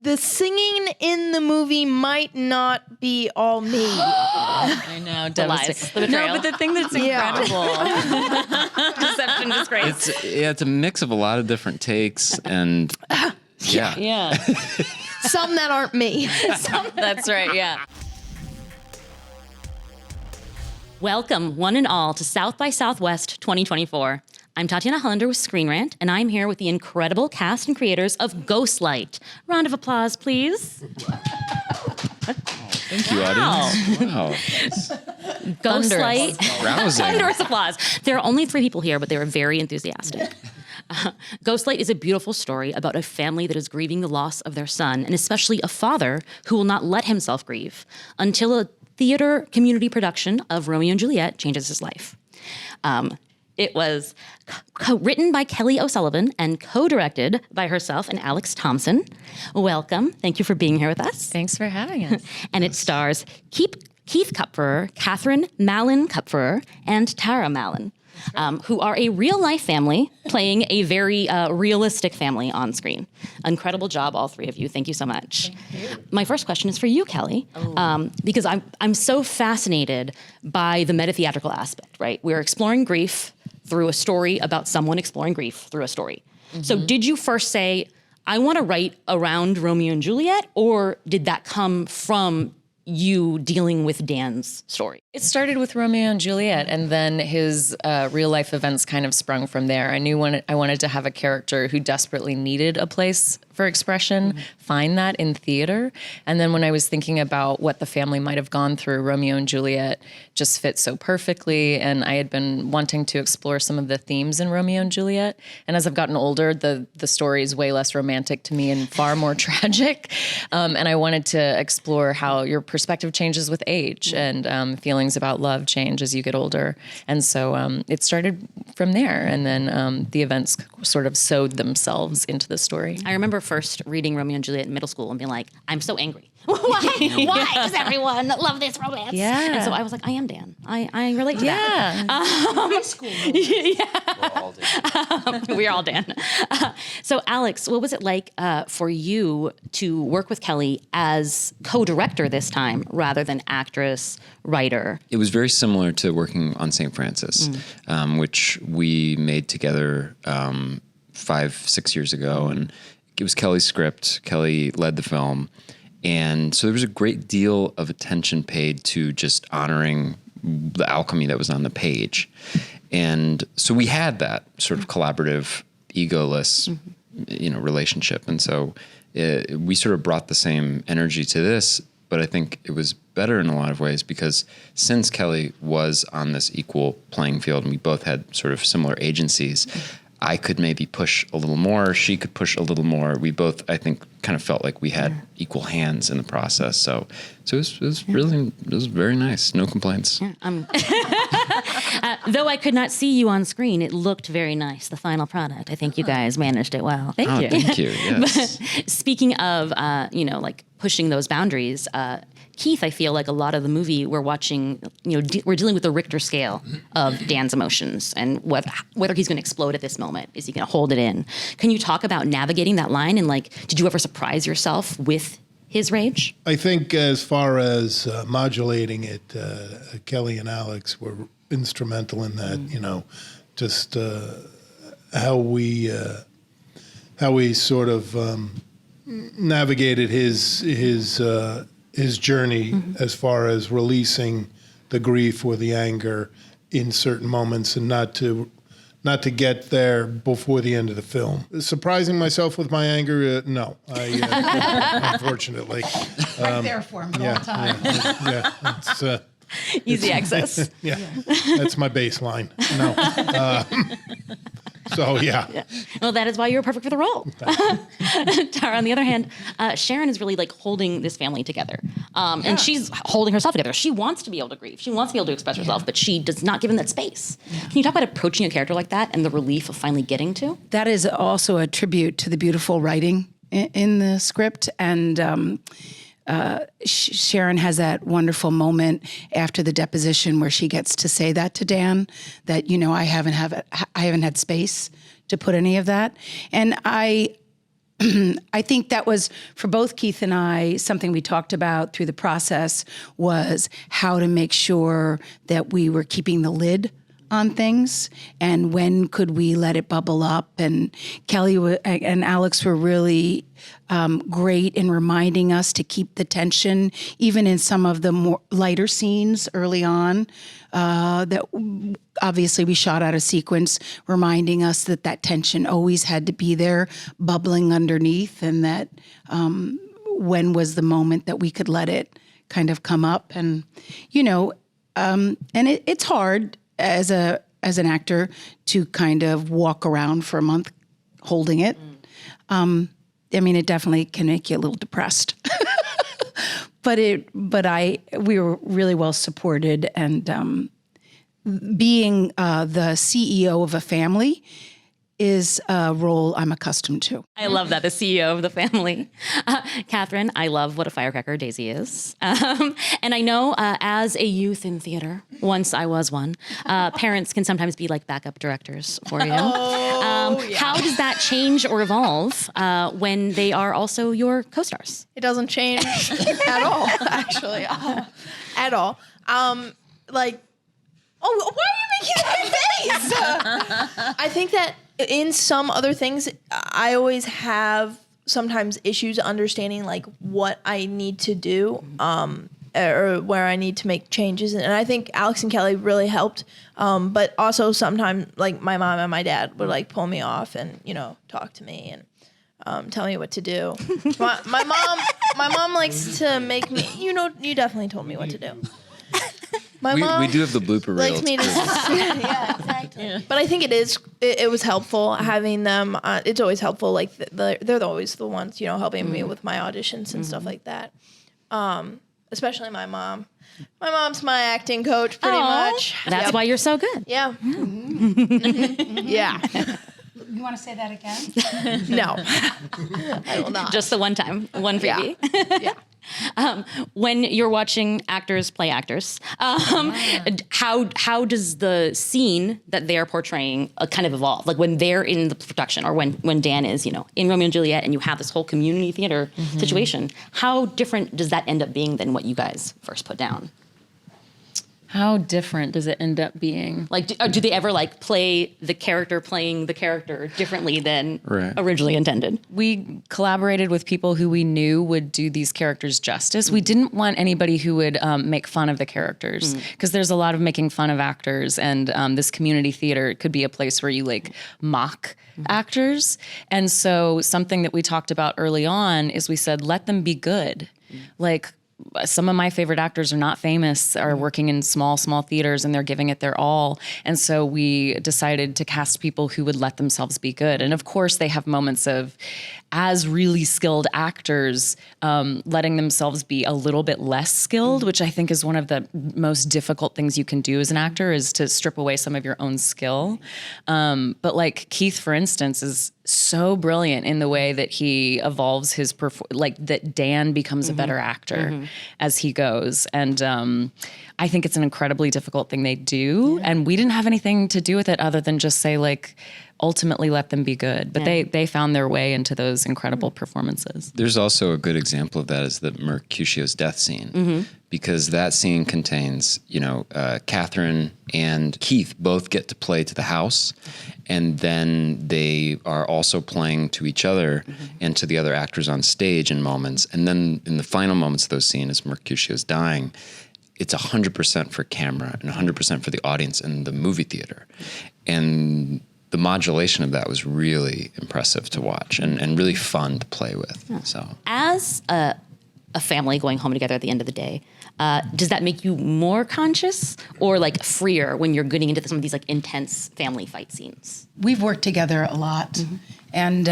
the singing in the movie might not be all me. I know, devastating. No, but the thing that's incredible. Deception, disgrace. It's a mix of a lot of different takes and Yeah. Some that aren't me. That's right, yeah. Welcome, one and all, to South by Southwest 2024. I'm Tatiana Hollander with Screen Rant, and I'm here with the incredible cast and creators of Ghostlight. Round of applause, please. Thank you, audience. Wow. Ghostlight. Rousing. Thunderous applause. There are only 3 people here, but they were very enthusiastic. Ghostlight is a beautiful story about a family that is grieving the loss of their son, and especially a father who will not let himself grieve until a theater community production of Romeo and Juliet changes his life. It was written by Kelly O'Sullivan and co-directed by herself and Alex Thompson. Welcome. Thank you for being here with us. Thanks for having us. And it stars Keith Kupferer, Catherine Mallon Kupferer, and Tara Mallon, who are a real-life family playing a very realistic family on screen. Incredible job, all 3 of you. Thank you so much. Thank you. My first question is for you, Kelly, because I'm so fascinated by the meta-theatrical aspect, right? We're exploring grief through a story about someone exploring grief through a story. Mm-hmm. So did you first say, I want to write around Romeo and Juliet, or did that come from you dealing with Dan's story? It started with Romeo and Juliet, and then his real life events kind of sprung from there. I knew I wanted to have a character who desperately needed a place for expression, find that in theater. And then when I was thinking about what the family might have gone through, Romeo and Juliet just fit so perfectly. And I had been wanting to explore some of the themes in Romeo and Juliet. And as I've gotten older, the story is way less romantic to me and far more tragic. And I wanted to explore how your perspective changes with age and feelings about love change as you get older. And so it started from there. And then the events sort of sewed themselves into the story. I remember first reading Romeo and Juliet in middle school and being like, I'm so angry. Why does everyone love this romance? Yeah. And so I was like, I am Dan. I relate to that. High school. We're all Dan. So Alex, what was it like for you to work with Kelly as co-director this time rather than actress, writer? It was very similar to working on St. Francis, which we made together 5-6 years ago. And it was Kelly's script. Kelly led the film. And so there was a great deal of attention paid to just honoring the alchemy that was on the page. And so we had that sort of collaborative, egoless, relationship. And so we sort of brought the same energy to this, but I think it was better in a lot of ways because since Kelly was on this equal playing field and we both had sort of similar agencies, I could maybe push a little more. She could push a little more. We both, I think, kind of felt like we had equal hands in the process. So it was very nice. No complaints. Though I could not see you on screen, it looked very nice. The final product. I think you guys managed it well. Thank you. Thank you. Yes. Speaking of, like pushing those boundaries, Keith, I feel like a lot of the movie we're watching, we're dealing with the Richter scale of Dan's emotions and whether he's going to explode at this moment. Is he going to hold it in? Can you talk about navigating that line and did you ever surprise yourself with his rage? I think as far as modulating it, Kelly and Alex were instrumental in that, just how we sort of navigated his journey as far as releasing the grief or the anger in certain moments and not to get there before the end of the film. Surprising myself with my anger? No, unfortunately. Right there for me all the time. It's, Easy access. Yeah, that's my baseline. No. So, yeah. Well, that is why you were perfect for the role. Tara, on the other hand, Sharon is really holding this family together. And she's holding herself together. She wants to be able to grieve. She wants to be able to express herself, but she does not give him that space. Yeah. Can you talk about approaching a character like that and the relief of finally getting to? That is also a tribute to the beautiful writing in the script. And Sharon has that wonderful moment after the deposition where she gets to say that to Dan, that, I haven't had space to put any of that. And I I think that was, for both Keith and I, something we talked about through the process was how to make sure that we were keeping the lid on things and when could we let it bubble up. And Kelly and Alex were really great in reminding us to keep the tension, even in some of the more lighter scenes early on. That obviously we shot out of sequence, reminding us that that tension always had to be there, bubbling underneath, and that when was the moment that we could let it kind of come up. And and it's hard as an actor to kind of walk around for a month holding it. I mean, it definitely can make you a little depressed. But we were really well supported, and being the CEO of a family is a role I'm accustomed to. I love that, the CEO of the family. Catherine, I love what a firecracker Daisy is. And I know as a youth in theater, once I was one, parents can sometimes be like backup directors for you. How does that change or evolve when they are also your co-stars? It doesn't change at all, actually. At all. Why are you making that face? I think that in some other things, I always have sometimes issues understanding like what I need to do, or where I need to make changes. And I think Alex and Kelly really helped. But also sometimes like my mom and my dad would like pull me off and, talk to me and tell me what to do. My mom likes to make me, you definitely told me what to do. My mom we do have the blooper reel. likes me to, yeah, exactly. Yeah. But I think it was helpful having them. It's always helpful. Like they're always the ones, helping me with my auditions and stuff like that. Especially my mom. My mom's my acting coach, pretty much. That's why you're so good. Yeah. Yeah. You want to say that again? No, I will not. Just the one time, one freebie. Yeah. When you're watching actors play actors, how does the scene that they're portraying kind of evolve? Like when they're in the production, or when Dan is, in Romeo and Juliet, and you have this whole community theater situation. How different does that end up being than what you guys first put down? How different does it end up being? Like, do they ever play the character playing the character differently than originally intended? We collaborated with people who we knew would do these characters justice. We didn't want anybody who would make fun of the characters, because there's a lot of making fun of actors, and this community theater could be a place where you mock actors. And so something that we talked about early on is we said, let them be good. Some of my favorite actors are not famous, are working in small theaters, and they're giving it their all. And so we decided to cast people who would let themselves be good. And of course, they have moments of, as really skilled actors, letting themselves be a little bit less skilled, which I think is one of the most difficult things you can do as an actor, is to strip away some of your own skill. But Keith, for instance, is so brilliant in the way that he evolves his that Dan becomes a better actor as he goes. And I think it's an incredibly difficult thing they do. Yeah. And we didn't have anything to do with it other than just say, ultimately let them be good. But they found their way into those incredible performances. There's also a good example of that is the Mercutio's death scene, because that scene contains, Catherine and Keith both get to play to the house, and then they are also playing to each other and to the other actors on stage in moments. And then in the final moments of those scenes, as Mercutio's dying, it's 100% for camera and 100% for the audience in the movie theater. And the modulation of that was really impressive to watch and really fun to play with. Yeah. So, as a family going home together at the end of the day, does that make you more conscious or freer when you're getting into some of these intense family fight scenes? We've worked together a lot, and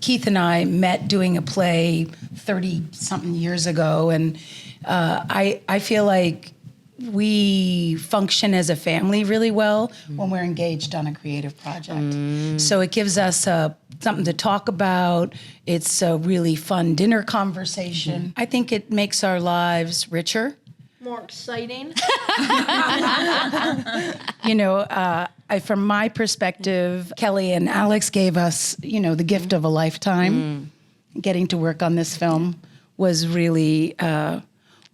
Keith and I met doing a play 30-something years ago, and I feel like we function as a family really well when we're engaged on a creative project. So it gives us something to talk about. It's a really fun dinner conversation. I think it makes our lives richer. More exciting. I from my perspective, Kelly and Alex gave us, the gift of a lifetime. Getting to work on this film was really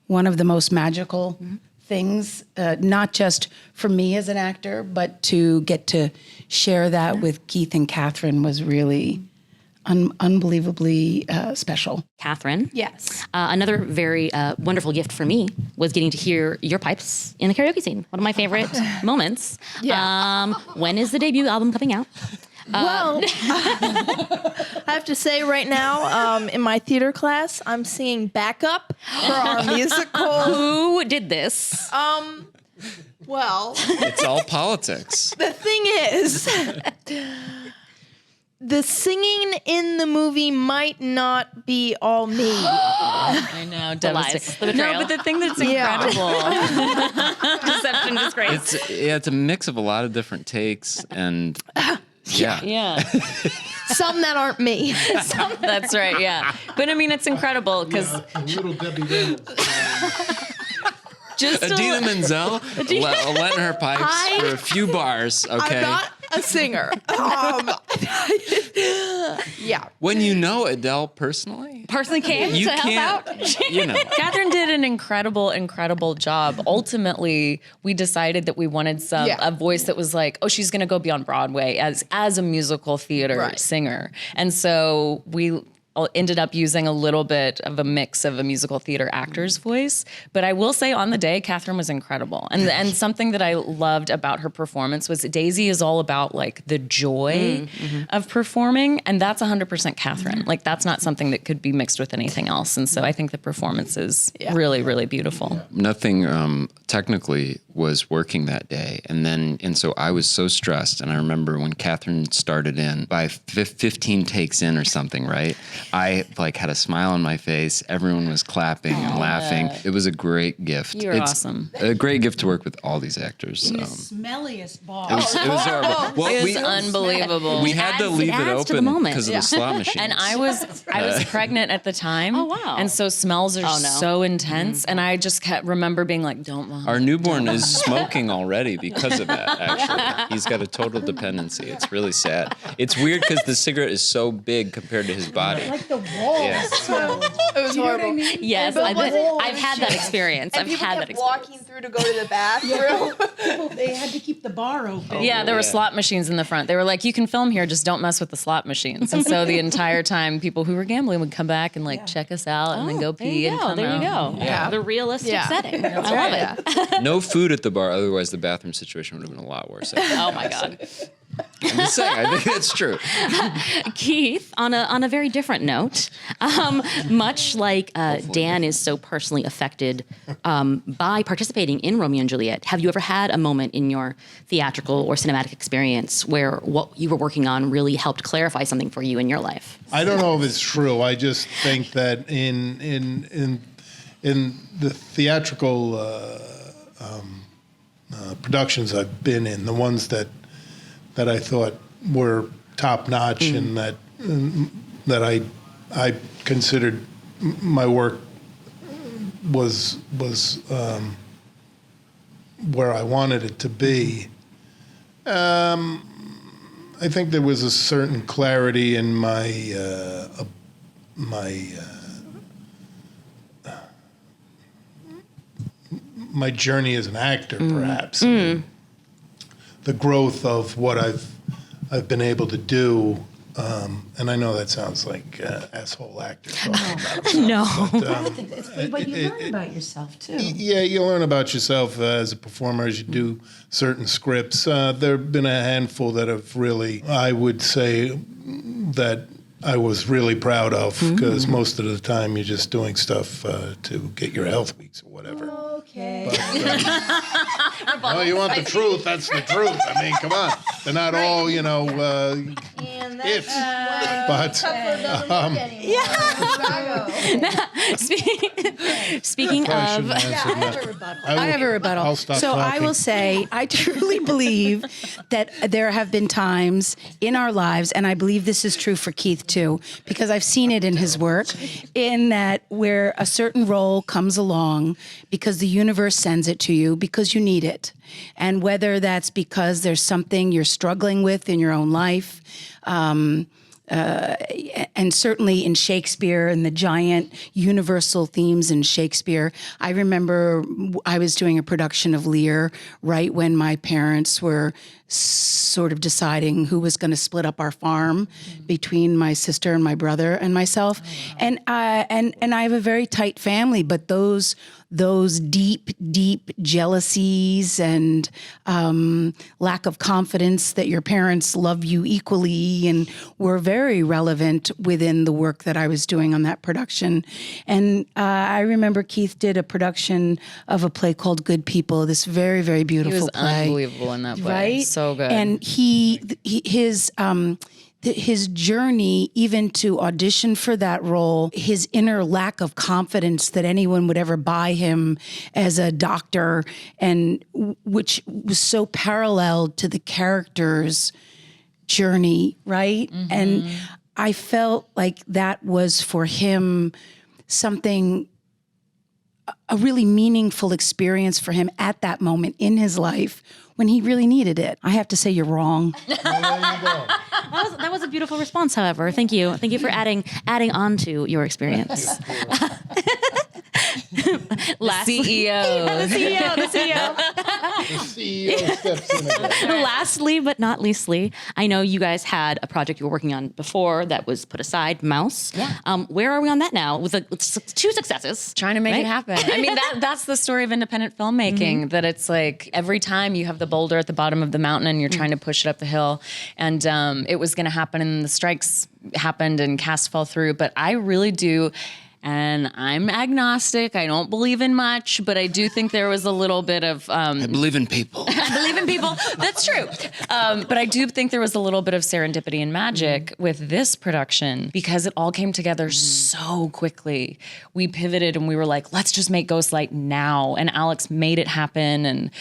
one of the most magical things, not just for me as an actor, but to get to share that with Keith and Catherine was really unbelievably special. Catherine. Yes. Another very wonderful gift for me was getting to hear your pipes in the karaoke scene. One of my favorite moments. Yeah. When is the debut album coming out? Well, I have to say right now, in my theater class, I'm singing backup for our musical. Who did this? Well, It's all politics. the thing is, the singing in the movie might not be all me. I know, The lies, devastating. the betrayal. No, but the thing that's Yeah. incredible. Deception, disgrace. It's a mix of a lot of different takes and yeah. Yeah, Some that aren't me. that's right. Yeah, but I mean, it's incredible because Little Debbie Reynolds. just Adina Menzel letting her pipes for a few bars. Okay. I'm not a singer. Yeah. When you know Adele personally, Personally came you to help can't. out. You know. Catherine did an incredible job. Ultimately, we decided that we wanted a voice that was like, oh, she's going to go beyond Broadway as a musical theater singer. And so we ended up using a little bit of a mix of a musical theater actor's voice. But I will say on the day, Catherine was incredible. And something that I loved about her performance was Daisy is all about like the joy of performing. And that's 100% Catherine. Like that's not something that could be mixed with anything else. And so I think the performance is really, really beautiful. Nothing technically was working that day, and so I was so stressed. And I remember when Catherine started in, by 15 takes in or something, right? I like had a smile on my face. Everyone was clapping and laughing. It was a great gift. You're awesome. A great gift to work with all these actors. Smelliest bar. It was horrible. Well, It was unbelievable. we had to leave it adds to the open moment. because of the slot machines. And I was pregnant at the time. Oh, wow. And so smells are so intense. And I just remember being like, don't mom. Our newborn is smoking already because of that, actually. He's got a total dependency. It's really sad. It's weird because the cigarette is so big compared to his body. Like the walls. Yeah. It was horrible. Yes, But I've had that experience. And I've people had kept that experience. walking through to go to the bathroom. They had to keep the bar open. Yeah, there were slot machines in the front. They were like, you can film here, just don't mess with the slot machines. And so the entire time, people who were gambling would come back and like check us out and then go pee and come There you out. go. Yeah. The realistic Yeah. setting. I love it. No food at the bar, otherwise the bathroom situation would have been a lot worse. Oh my God. I'm just saying, I think that's true. Keith, on a very different note, much like Dan is so personally affected by participating in Romeo and Juliet, have you ever had a moment in your theatrical or cinematic experience where what you were working on really helped clarify something for you in your life? I don't know if it's true. I just think that in the theatrical productions I've been in, the ones that I thought were top notch and that I considered my work was where I wanted it to be. I think there was a certain clarity in my journey as an actor, perhaps. I mean, the growth of what I've been able to do, and I know that sounds like asshole actor talking about himself, No. But you learn about yourself too. yeah, you learn about yourself as a performer as you do certain scripts. There have been a handful that have really, I would say, that I was really proud of, because most of the time you're just doing stuff to get your health weeks or whatever. Okay. Oh, you want the truth? That's the truth. I mean, come on. They're not all, And ifs. that's But Speaking of, Question answered. I have a rebuttal. I I have a rebuttal. I'll stop so I talking. will say, I truly believe that there have been times in our lives, and I believe this is true for Keith too, because I've seen it in his work, in that where a certain role comes along because the universe sends it to you because you need it. And whether that's because there's something you're struggling with in your own life, and certainly in Shakespeare and the giant universal themes in Shakespeare. I remember I was doing a production of Lear right when my parents were sort of deciding who was going to split up our farm between my sister and my brother and myself. And I have a very tight family, but those deep jealousies and lack of confidence that your parents love you equally and were very relevant within the work that I was doing on that production. And I remember Keith did a production of a play called Good People, this very, very He beautiful was play. unbelievable in that play. Right? So good. And his journey, even to audition for that role, his inner lack of confidence that anyone would ever buy him as a doctor, and which was so parallel to the character's journey, right? Mm-hmm. And I felt like that was for him something, a really meaningful experience for him at that moment in his life when he really needed it. I have to say you're wrong. that was a beautiful response. However, thank you for adding on to your experience. Lastly, CEO. the CEO. The CEO steps in again. Lastly, but not leastly, I know you guys had a project you were working on before that was put aside, Mouse. Yeah. Where are we on that now? With 2 successes. Trying to make right? it happen. I mean, that's the story of independent filmmaking, that it's like every time you have the boulder at the bottom of the mountain and you're trying to push it up the hill. And it was going to happen, and the strikes happened and cast fell through. But I really do. And I'm agnostic. I don't believe in much, but I do think there was a little bit of... I believe in people. I believe in people. That's true. But I do think there was a little bit of serendipity and magic with this production because it all came together so quickly. We pivoted and we were like, let's just make Ghostlight now. And Alex made it happen.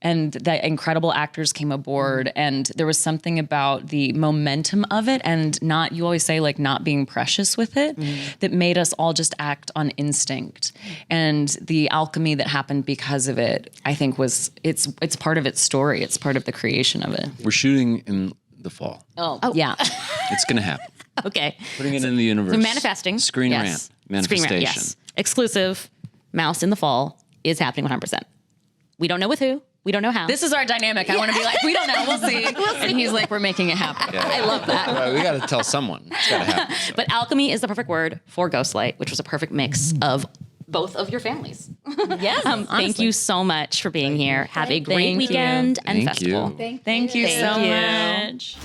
And the incredible actors came aboard, and there was something about the momentum of it, and you always say like not being precious with it, that made us all just act on instinct. And the alchemy that happened because of it, I think it's part of its story. It's part of the creation of it. We're shooting in the fall. Oh. Yeah. It's going to happen. Okay. Putting it in the universe. So manifesting. Screen yes. rant. Screen Manifestation. rant, yes. Exclusive. Mouse in the fall is happening 100%. We don't know with who. We don't know how. This is our dynamic. I want to be like, we don't know. We'll see. And he's like, we're making it happen. Yeah. I love that. Right, we got to tell someone. It's got to happen. But alchemy is the perfect word for Ghostlight, which was a perfect mix of both of your families. Yes. Thank you so much for being here. Have a great Thank you. weekend and Thank festival. you. Thank you so you. much.